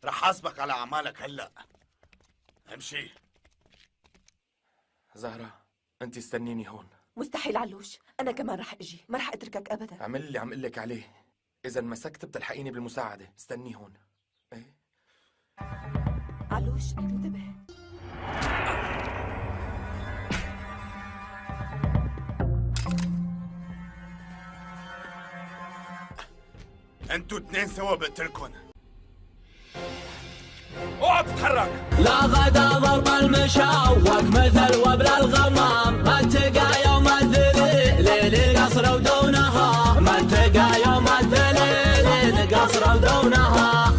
رح حاسبك على اعمالك هلا. امشي. زهرة انت استنيني هون. مستحيل علوش، أنا كمان رح أجي، ما رح أتركك أبدا. اعمل اللي عم قلك عليه. اذا انمسكت بتلحقيني بالمساعدة. استني هون. ايه علوش انتبه. انتوا اتنين سوا بقتلكن. اوعى تتحرك. لا غدا ضرب المشوق مثل وبل الغمام، منطقة يوم الدليل ليل قصر ودونها، منطقة يوم الدليل ليل قصر ودونها.